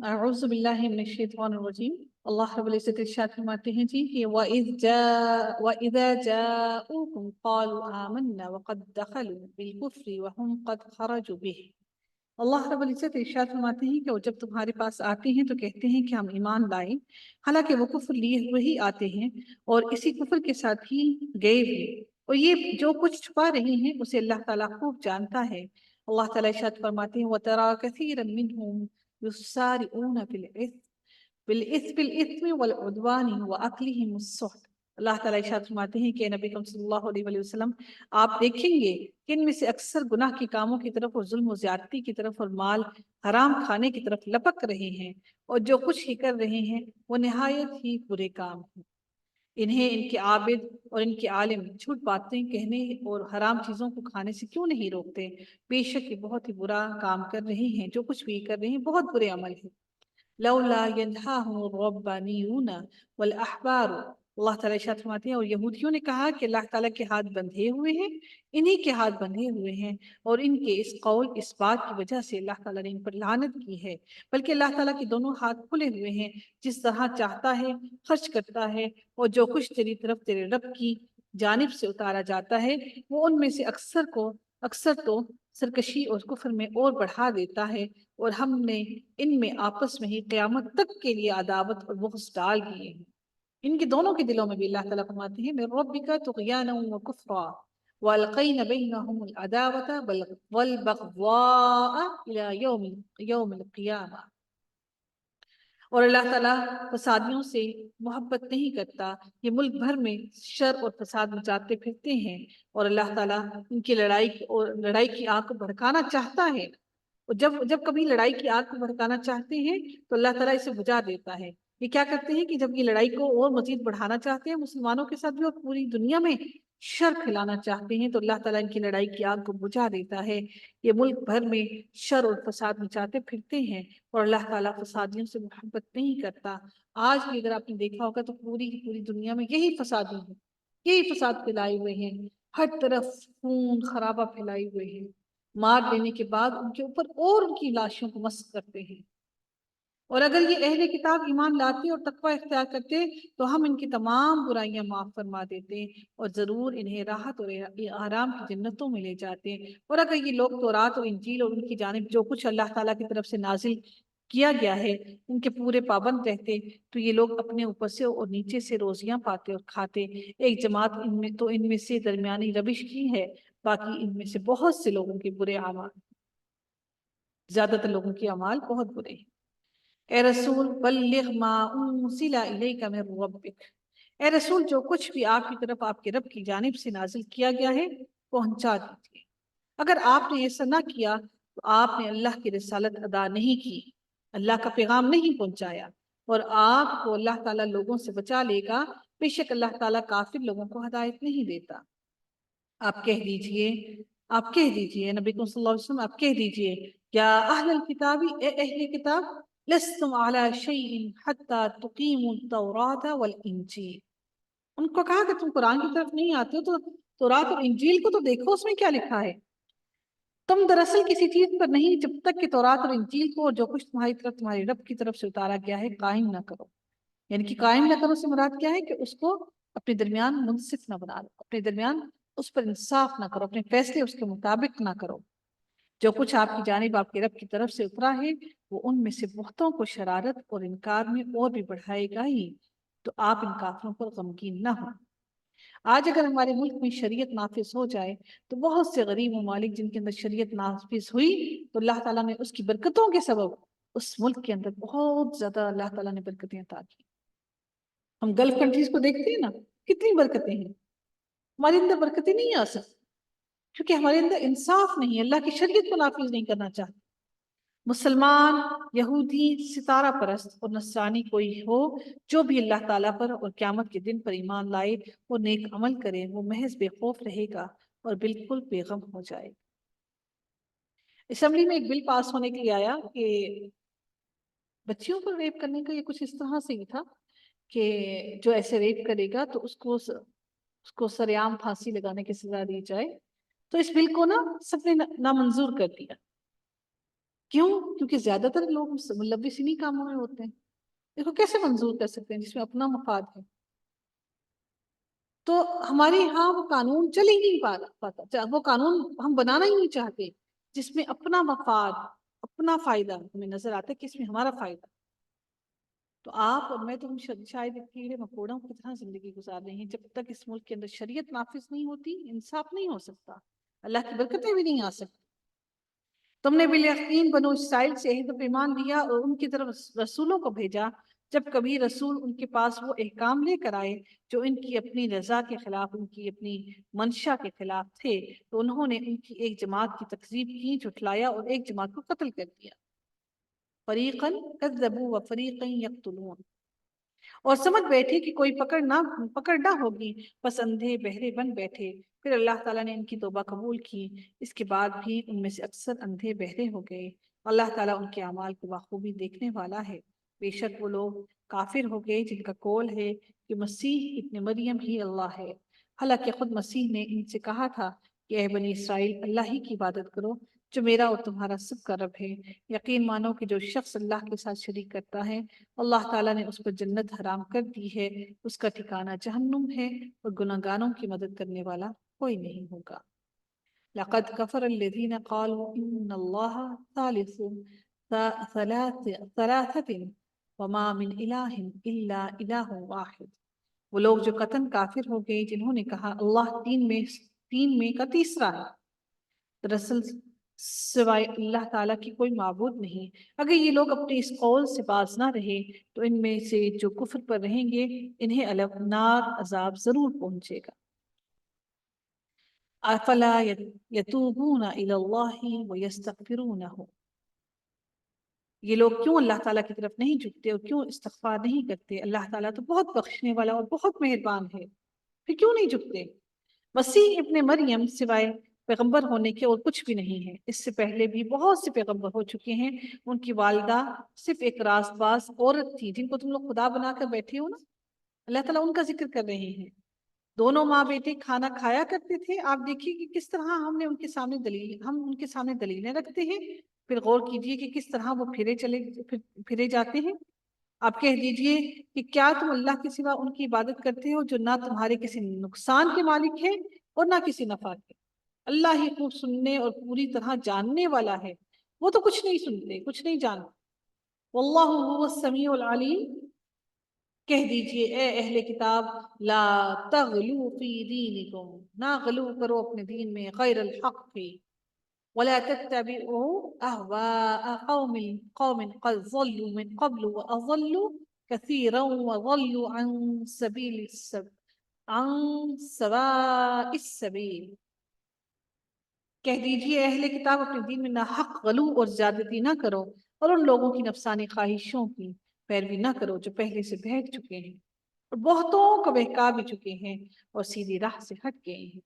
اعوذ باللہ من الشیطان الرجیم۔ اللہ رب العزت ارشاد فرماتے ہیں جی کہ وَإِذَا جَاءُوكُمْ قَالُوا آمَنَّا وَقَدْ دَخَلُوا بِالْكُفْرِ وَهُمْ قَدْ خَرَجُوا بِهِ۔ اللہ رب العزت ارشاد فرماتے ہیں کہ وہ جب تمہارے پاس آتے ہیں تو کہتے ہیں کہ ہم ایمان لائیں، حالانکہ وہ کفر لیے ہوئے ہی آتے ہیں اور اسی کفر کے ساتھ ہی گئے بھی، اور یہ جو کچھ چھپا رہے ہیں اسے اللہ تعالیٰ خوب جانتا ہے۔ اللہ تعالیٰ ارشاد فرماتے ہیں وَتَرَى كَثِيرًا مِّنْهُمْ يُسَارِعُونَ بِالْإِثْمِ وَالْعُدْوَانِ وَأَكْلِهِمُ السُّحْتَ۔ اللہ تعالیٰ ارشاد فرماتے ہیں کہ نبی کریم صلی اللہ علیہ وسلم آپ دیکھیں گے کہ ان میں سے اکثر گناہ کے کاموں کی طرف اور ظلم و زیادتی کی طرف اور مال حرام کھانے کی طرف لپک رہے ہیں، اور جو کچھ ہی کر رہے ہیں وہ نہایت ہی برے کام ہیں۔ انہیں ان کے عابد اور ان کے عالم جھوٹ باتیں کہنے اور حرام چیزوں کو کھانے سے کیوں نہیں روکتے؟ بے شک یہ بہت ہی برا کام کر رہے ہیں، جو کچھ بھی کر رہے ہیں بہت برے عمل ہے۔ لولا ينهاهم الربانيون والاحبار۔ اللہ تعالیٰ ارشاد فرماتے ہیں اور یہودیوں نے کہا کہ اللہ تعالیٰ کے ہاتھ بندھے ہوئے ہیں، انہی کے ہاتھ بندھے ہوئے ہیں، اور ان کے اس قول اس بات کی وجہ سے اللہ تعالیٰ نے ان پر لعنت کی ہے، بلکہ اللہ تعالیٰ کے دونوں ہاتھ کھلے ہوئے ہیں، جس طرح چاہتا ہے خرچ کرتا ہے، اور جو کچھ تیری طرف تیرے رب کی جانب سے اتارا جاتا ہے وہ ان میں سے اکثر تو سرکشی اور کفر میں اور بڑھا دیتا ہے، اور ہم نے ان میں آپس میں ہی قیامت تک کے لیے عداوت اور بغض ڈال دیے ہیں۔ ان کے دونوں کے دلوں میں بھی اللہ تعالیٰ فرماتے ہیں مِن رَبِّكَ طُغْيَانًا وَكُفْرًا وَأَلْقَيْنَ بَيْنَهُمُ الْعَدَاوَةَ وَالْبَغْضَاءَ إِلَى يَوْمِ الْقِيَامَةِ۔ اور اللہ تعالیٰ فسادیوں سے محبت نہیں کرتا، یہ ملک بھر میں شر اور فساد مچاتے پھرتے ہیں، اور اللہ تعالیٰ ان کی لڑائی کی آگ کو بھڑکانا چاہتا ہے، اور جب کبھی لڑائی کی آگ کو بھڑکانا چاہتے ہیں تو اللہ تعالیٰ اسے بجھا دیتا ہے۔ یہ کیا کرتے ہیں کہ جب یہ لڑائی کو اور مزید بڑھانا چاہتے ہیں مسلمانوں کے ساتھ بھی اور پوری دنیا میں شر پھیلانا چاہتے ہیں، تو اللہ تعالیٰ ان کی لڑائی کی آگ کو بجھا دیتا ہے۔ یہ ملک بھر میں شر اور فساد مچاتے پھرتے ہیں، اور اللہ تعالیٰ فسادیوں سے محبت نہیں کرتا۔ آج بھی اگر آپ نے دیکھا ہوگا تو پوری دنیا میں یہی فسادی ہے، یہی فساد پھیلائے ہوئے ہیں، ہر طرف خون خرابہ پھیلائے ہوئے ہیں، مار دینے کے بعد ان کے اوپر اور ان کی لاشوں کو مسخ کرتے ہیں۔ اور اگر یہ اہل کتاب ایمان لاتے اور تقوی اختیار کرتے تو ہم ان کی تمام برائیاں معاف فرما دیتے، اور ضرور انہیں راحت اور آرام کی جنتوں میں لے جاتے۔ اور اگر یہ لوگ تورات اور انجیل اور ان کی جانب جو کچھ اللہ تعالیٰ کی طرف سے نازل کیا گیا ہے ان کے پورے پابند رہتے تو یہ لوگ اپنے اوپر سے اور نیچے سے روزیاں پاتے اور کھاتے۔ ایک جماعت ان میں سے درمیانی روش کی ہے، باقی ان میں سے بہت سے لوگوں کے برے اعمال، زیادہ تر لوگوں کے اعمال بہت برے ہیں۔ اے رسول بلغ ما انزل الیک من ربک۔ اے رسول جو کچھ بھی آپ کی طرف آپ کے رب کی جانب سے نازل کیا گیا ہے پہنچا دیجیے۔ اگر آپ نے ایسا نہ کیا تو آپ نے اللہ کی رسالت ادا نہیں کی، اللہ کا پیغام نہیں پہنچایا، اور آپ کو اللہ تعالیٰ لوگوں سے بچا لے گا، بے شک اللہ تعالیٰ کافر لوگوں کو ہدایت نہیں دیتا۔ آپ کہہ دیجئے نبی صلی اللہ علیہ وسلم آپ کہہ دیجئے یا اہل الکتاب، اے اہل کتاب، لستم علی شیء حتی تقیموا التوراۃ والانجیل۔ ان کو کہا کہ تم قرآن کی طرف نہیں آتے ہو تو تورات اور انجیل کو تو دیکھو اس میں کیا لکھا ہے۔ تم دراصل کسی چیز پر نہیں جب تک کہ تورات اور انجیل کو اور جو کچھ تمہاری طرف تمہارے رب کی طرف سے اتارا گیا ہے قائم نہ کرو۔ یعنی کہ قائم نہ کرو سے مراد کیا ہے کہ اس کو اپنے درمیان منصف نہ بنا لو، اپنے درمیان اس پر انصاف نہ کرو، اپنے فیصلے اس کے مطابق نہ کرو۔ جو کچھ آپ کی جانب آپ کے رب کی طرف سے اترا ہے وہ ان میں سے بہتوں کو شرارت اور انکار میں اور بھی بڑھائے گا ہی، تو آپ ان کافروں پر غمگین نہ ہوں۔ آج اگر ہمارے ملک میں شریعت نافذ ہو جائے تو بہت سے غریب ممالک جن کے اندر شریعت نافذ ہوئی تو اللہ تعالیٰ نے اس کی برکتوں کے سبب اس ملک کے اندر بہت زیادہ اللہ تعالیٰ نے برکتیں عطا کی۔ ہم گلف کنٹریز کو دیکھتے ہیں نا، کتنی برکتیں ہیں، ہمارے اندر برکتیں نہیں آ سکتی کیونکہ ہمارے اندر انصاف نہیں ہے، اللہ کی شریعت کو نافذ نہیں کرنا چاہتے۔ مسلمان، یہودی، ستارہ پرست اور نصرانی کوئی ہو جو بھی اللہ تعالیٰ پر اور قیامت کے دن پر ایمان لائے اور نیک عمل کرے وہ محض بے خوف رہے گا اور بالکل بے غم ہو جائے گا۔ اسمبلی میں ایک بل پاس ہونے کے لیے آیا کہ بچیوں پر ریپ کرنے کا، یہ کچھ اس طرح سے ہی تھا کہ جو ایسے ریپ کرے گا تو اس کو سر عام پھانسی لگانے کی سزا دی جائے۔ تو اس بل کو نا سب نے نامنظور کر دیا. کیوں؟ کیونکہ زیادہ تر لوگ ملوث انہی کاموں میں ہوتے ہیں. دیکھو کیسے منظور کر سکتے ہیں جس میں اپنا مفاد ہے. تو ہمارے یہاں وہ قانون چل ہی نہیں پاتا، وہ قانون ہم بنانا ہی نہیں چاہتے جس میں اپنا مفاد، اپنا فائدہ ہمیں نظر آتا ہے کہ اس میں ہمارا فائدہ. تو آپ اور میں تو شاید کیڑے مکوڑوں کی طرح زندگی گزار رہے ہیں. جب تک اس ملک کے اندر شریعت نافذ نہیں ہوتی، انصاف نہیں ہو سکتا، اللہ کی برکتیں بھی نہیں آ سکتی. تم نے بالیقین بنو اسرائیل سے عہد و پیمان لیا اور ان کی طرف رسولوں کو بھیجا. جب کبھی رسول ان کے پاس وہ احکام لے کر آئے جو ان کی اپنی رضا کے خلاف، ان کی اپنی منشا کے خلاف تھے، تو انہوں نے ان کی ایک جماعت کی تکذیب کی، جھٹلایا اور ایک جماعت کو قتل کر دیا. فریقاً کذبوا و فریقاً یقتلون. اور سمجھ بیٹھے کہ کوئی پکڑ نہ ہوگی، بس اندھے بہرے بن بیٹھے. پھر اللہ تعالیٰ نے ان کی توبہ قبول کی. اس کے بعد بھی ان میں سے اکثر اندھے بہرے ہو گئے. اللہ تعالیٰ ان کے اعمال کو بخوبی دیکھنے والا ہے. بے شک وہ لوگ کافر ہو گئے جن کا قول ہے کہ مسیح ابن مریم ہی اللہ ہے، حالانکہ خود مسیح نے ان سے کہا تھا کہ اے بنی اسرائیل، اللہ ہی کی عبادت کرو جو میرا اور تمہارا سب کا رب ہے. یقین مانو کہ جو شخص اللہ کے ساتھ شریک کرتا ہے، اللہ تعالیٰ نے اس پر جنت حرام کر دی ہے، اس کا ٹھکانہ جہنم ہے، اور گناہگاروں کی مدد کرنے والا کوئی نہیں ہوگا. لقد كفر الذين قالوا ان الله ثالث ثلاثة وما من الہ الا الہ واحد. وہ لوگ جو قطعاً کافر ہو گئے جنہوں نے کہا اللہ تین میں کا تیسرا ہے. دراصل سوائے اللہ تعالیٰ کی کوئی معبود نہیں. اگر یہ لوگ اپنے اس قول سے باز نہ رہے تو ان میں سے جو کفر پر رہیں گے انہیں الگناک عذاب ضرور پہنچے گا. افلا یتوبون الی اللہ ویستغفرونہ. یہ لوگ کیوں اللہ تعالیٰ کی طرف نہیں جھکتے اور کیوں استغفار نہیں کرتے؟ اللہ تعالیٰ تو بہت بخشنے والا اور بہت مہربان ہے، پھر کیوں نہیں جھکتے؟ مسیح ابن مریم سوائے پیغمبر ہونے کے اور کچھ بھی نہیں ہے. اس سے پہلے بھی بہت سے پیغمبر ہو چکے ہیں. ان کی والدہ صرف ایک راست باز عورت تھی جن کو تم لوگ خدا بنا کر بیٹھے ہو نا. اللہ تعالیٰ ان کا ذکر کر رہے ہیں. دونوں ماں بیٹے کھانا کھایا کرتے تھے. آپ دیکھیے کہ کس طرح ہم ان کے سامنے دلیلیں رکھتے ہیں. پھر غور کیجئے کہ کس طرح وہ پھرے جاتے ہیں. آپ کہہ دیجئے کہ کیا تم اللہ کے سوا ان کی عبادت کرتے ہو جو نہ تمہارے کسی نقصان کے مالک ہے اور نہ کسی نفع کے؟ اللہ ہی خوب سننے اور پوری طرح جاننے والا ہے. وہ تو کچھ نہیں سنتے، کچھ نہیں جانتے. واللہ هو السمیع العلیم. کہہ دیجئے اے اہل کتاب، لا تغلو فی دینکم، نہ غلو کرو اپنے دین میں غیر الحق کی. ولا تتبعوا اهواء قوم قد ضلوا من قبل واضلوا كثيرا وضلوا عن سواء السبيل. کہہ دیجئے اہل کتاب اپنے دین میں نہ حق غلو اور زیادتی نہ کرو، اور ان لوگوں کی نفسانی خواہشوں کی پیروی نہ کرو جو پہلے سے بہک چکے ہیں اور بہتوں کو بہکا بھی چکے ہیں اور سیدھی راہ سے ہٹ گئے ہیں.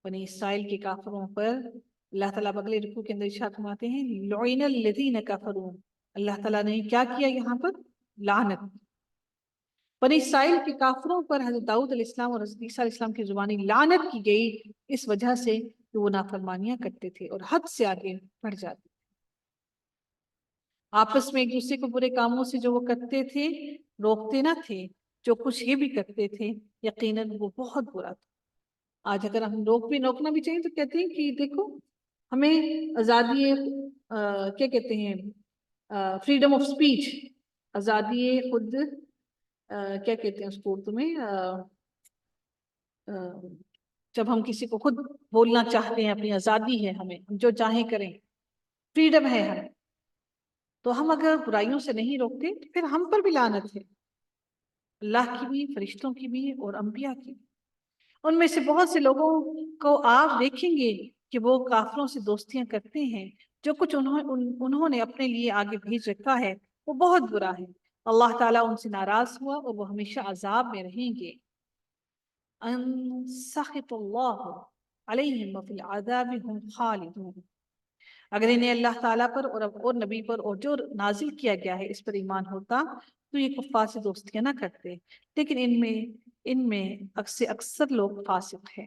بنی اسرائیل کے کافروں پر اللہ تعالیٰ اگلے رکوع کے اندر ارشاد فرماتے ہیں لعن الذین کفروا. اللہ تعالیٰ نے کیا کیا یہاں پر؟ لعنت. بنی اسرائیل کے کافروں پر حضرت داؤد علیہ السلام اور حضرت عیسیٰ علیہ السلام کی زبانی لعنت کی گئی اس وجہ سے کہ وہ نافرمانیاں کرتے تھے اور حد سے آگے بڑھ جاتے. آپس میں ایک دوسرے کو برے کاموں سے جو وہ کرتے تھے روکتے نہ تھے، جو کچھ یہ بھی کرتے تھے یقیناً وہ بہت برا تھا. آج اگر ہم روکنا بھی چاہیں تو کہتے ہیں کہ دیکھو ہمیں آزادی کیا کہتے ہیں فریڈم آف سپیچ، آزادی خود کیا کہتے ہیں اس کو اردو میں، جب ہم کسی کو خود بولنا چاہتے ہیں، اپنی آزادی ہے، ہمیں ہم جو چاہیں کریں، فریڈم ہے ہمیں. تو ہم اگر برائیوں سے نہیں روکتے تو پھر ہم پر بھی لعنت ہے، اللہ کی بھی، فرشتوں کی بھی اور انبیاء کی بھی. ان میں سے بہت سے لوگوں کو آپ دیکھیں گے کہ وہ کافروں سے دوستیاں کرتے ہیں. جو کچھ انہوں نے اپنے لیے آگے بھیج رکھا ہے وہ بہت برا ہے. اللہ تعالیٰ ان سے ناراض ہوا اور وہ ہمیشہ عذاب میں رہیں گے. ان سخط اللہ علیہم وفی العذاب ہم خالدون. اگر انہیں اللہ تعالیٰ پر اور نبی پر اور جو نازل کیا گیا ہے اس پر ایمان ہوتا تو یہ کفار سے دوستیاں نہ کرتے، لیکن ان میں اکثر لوگ فاسق ہیں.